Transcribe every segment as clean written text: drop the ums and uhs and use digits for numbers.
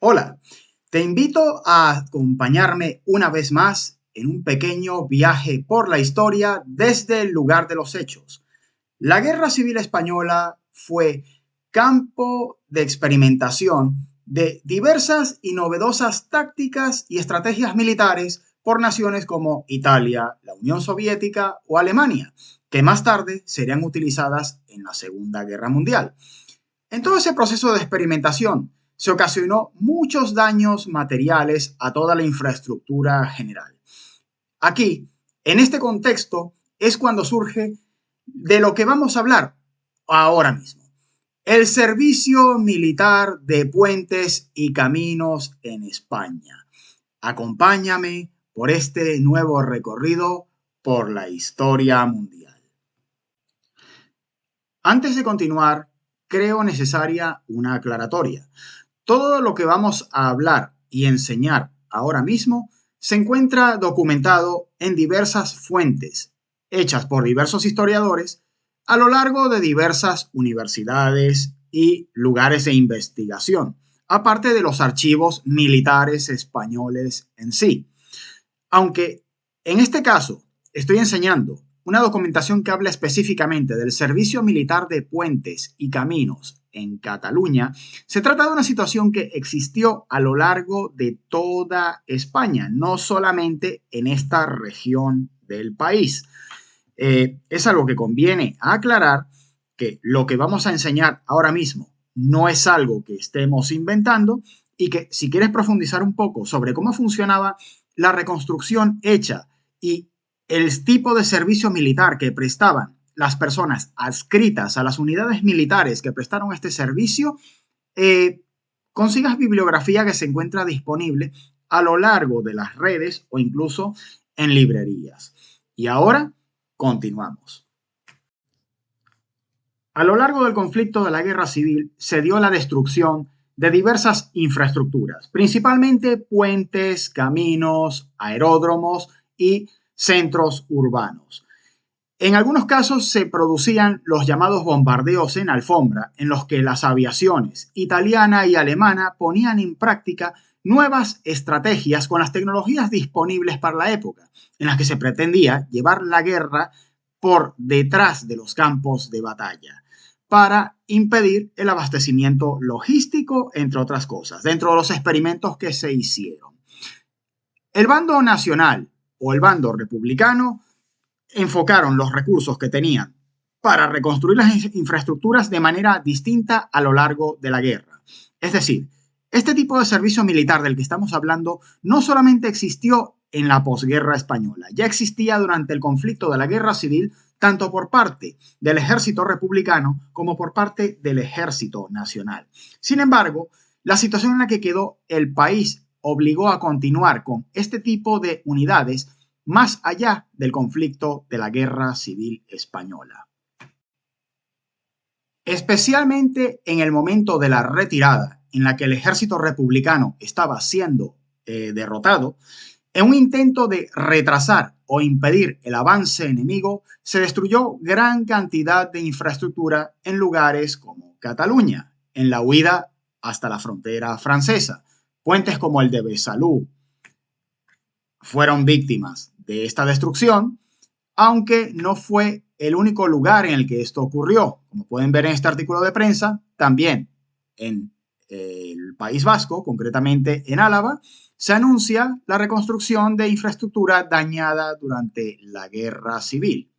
Hola, te invito a acompañarme una vez más en un pequeño viaje por la historia desde el lugar de los hechos. La Guerra Civil Española fue campo de experimentación de diversas y novedosas tácticas y estrategias militares por naciones como Italia, la Unión Soviética o Alemania, que más tarde serían utilizadas en la Segunda Guerra Mundial. En todo ese proceso de experimentación se ocasionó muchos daños materiales a toda la infraestructura general. Aquí, en este contexto, es cuando surge de lo que vamos a hablar ahora mismo. El servicio militar de puentes y caminos en España. Acompáñame por este nuevo recorrido por la historia mundial. Antes de continuar, creo necesaria una aclaratoria. Todo lo que vamos a hablar y enseñar ahora mismo se encuentra documentado en diversas fuentes, hechas por diversos historiadores, a lo largo de diversas universidades y lugares de investigación, aparte de los archivos militares españoles en sí. Aunque en este caso estoy enseñando una documentación que habla específicamente del servicio militar de puentes y caminos en Cataluña, se trata de una situación que existió a lo largo de toda España, no solamente en esta región del país. Es algo que conviene aclarar, que lo que vamos a enseñar ahora mismo no es algo que estemos inventando y que si quieres profundizar un poco sobre cómo funcionaba la reconstrucción hecha y el tipo de servicio militar que prestaban las personas adscritas a las unidades militares que prestaron este servicio, consigas bibliografía que se encuentra disponible a lo largo de las redes o incluso en librerías. Y ahora continuamos. A lo largo del conflicto de la Guerra Civil se dio la destrucción de diversas infraestructuras, principalmente puentes, caminos, aeródromos y centros urbanos. En algunos casos se producían los llamados bombardeos en alfombra, en los que las aviaciones italiana y alemana ponían en práctica nuevas estrategias con las tecnologías disponibles para la época, en las que se pretendía llevar la guerra por detrás de los campos de batalla para impedir el abastecimiento logístico, entre otras cosas, dentro de los experimentos que se hicieron. El bando nacional o el bando republicano enfocaron los recursos que tenían para reconstruir las infraestructuras de manera distinta a lo largo de la guerra. Es decir, este tipo de servicio militar del que estamos hablando no solamente existió en la posguerra española, ya existía durante el conflicto de la Guerra Civil tanto por parte del ejército republicano como por parte del ejército nacional. Sin embargo, la situación en la que quedó el país obligó a continuar con este tipo de unidades más allá del conflicto de la Guerra Civil Española. Especialmente en el momento de la retirada, en la que el ejército republicano estaba siendo derrotado, en un intento de retrasar o impedir el avance enemigo, se destruyó gran cantidad de infraestructura en lugares como Cataluña, en la huida hasta la frontera francesa. Puentes como el de Besalú fueron víctimas de esta destrucción, aunque no fue el único lugar en el que esto ocurrió. Como pueden ver en este artículo de prensa, también en el País Vasco, concretamente en Álava, se anuncia la reconstrucción de infraestructura dañada durante la Guerra Civil.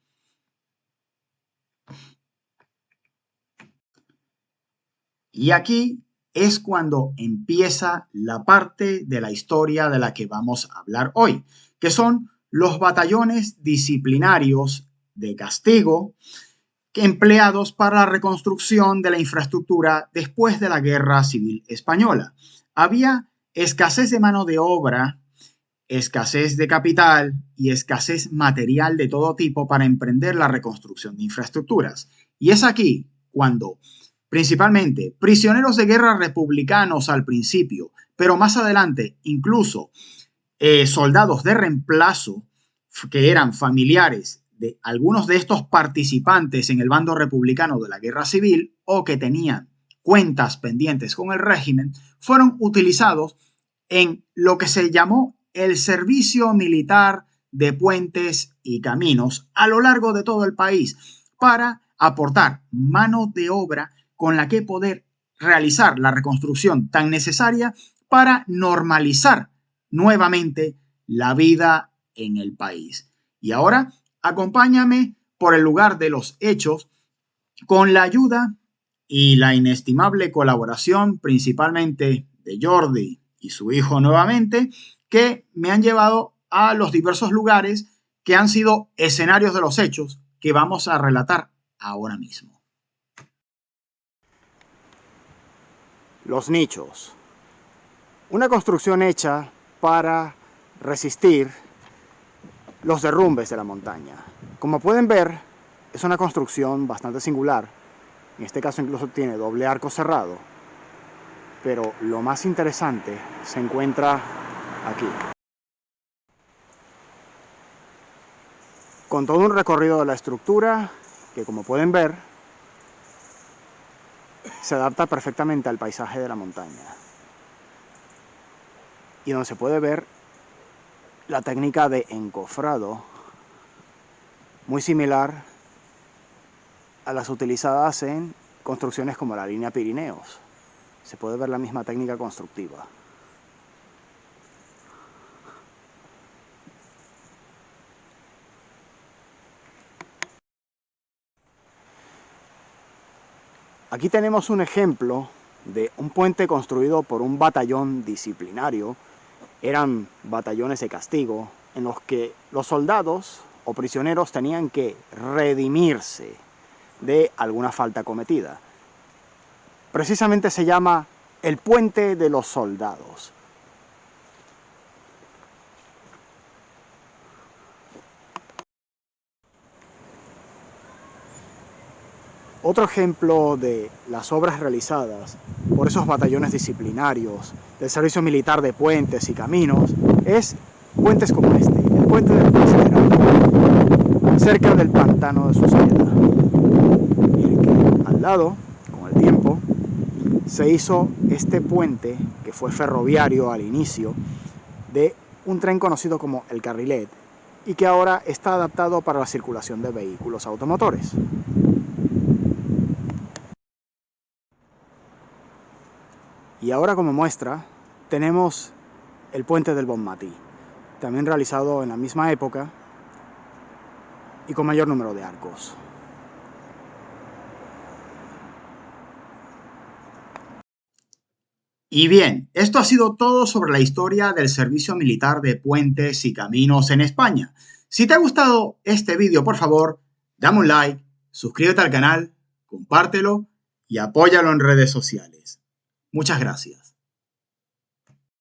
Y aquí es cuando empieza la parte de la historia de la que vamos a hablar hoy, que son los batallones disciplinarios de castigo empleados para la reconstrucción de la infraestructura después de la Guerra Civil Española. Había escasez de mano de obra, escasez de capital y escasez material de todo tipo para emprender la reconstrucción de infraestructuras. Y es aquí cuando principalmente prisioneros de guerra republicanos al principio, pero más adelante incluso soldados de reemplazo que eran familiares de algunos de estos participantes en el bando republicano de la Guerra Civil o que tenían cuentas pendientes con el régimen, fueron utilizados en lo que se llamó el Servicio Militar de Puentes y Caminos a lo largo de todo el país para aportar mano de obra con la que poder realizar la reconstrucción tan necesaria para normalizar nuevamente la vida en el país. Y ahora, acompáñame por el lugar de los hechos con la ayuda y la inestimable colaboración principalmente de Jordi y su hijo nuevamente, que me han llevado a los diversos lugares que han sido escenarios de los hechos que vamos a relatar ahora mismo. Los nichos. Una construcción hecha para resistir los derrumbes de la montaña. Como pueden ver, es una construcción bastante singular. En este caso incluso tiene doble arco cerrado. Pero lo más interesante se encuentra aquí. Con todo un recorrido de la estructura que, como pueden ver, se adapta perfectamente al paisaje de la montaña. Y donde se puede ver la técnica de encofrado, muy similar a las utilizadas en construcciones como la línea Pirineos. Se puede ver la misma técnica constructiva. Aquí tenemos un ejemplo de un puente construido por un batallón disciplinario. Eran batallones de castigo en los que los soldados o prisioneros tenían que redimirse de alguna falta cometida. Precisamente se llama el puente de los soldados. Otro ejemplo de las obras realizadas por esos batallones disciplinarios del Servicio Militar de Puentes y Caminos es puentes como este, el puente del Considerado, cerca del pantano de Susqueda. Y que al lado, con el tiempo, se hizo este puente que fue ferroviario al inicio de un tren conocido como el Carrilet y que ahora está adaptado para la circulación de vehículos automotores. Y ahora como muestra tenemos el puente del Bonmatí, también realizado en la misma época y con mayor número de arcos. Y bien, esto ha sido todo sobre la historia del Servicio Militar de Puentes y Caminos en España. Si te ha gustado este vídeo, por favor, dame un like, suscríbete al canal, compártelo y apóyalo en redes sociales. Muchas gracias.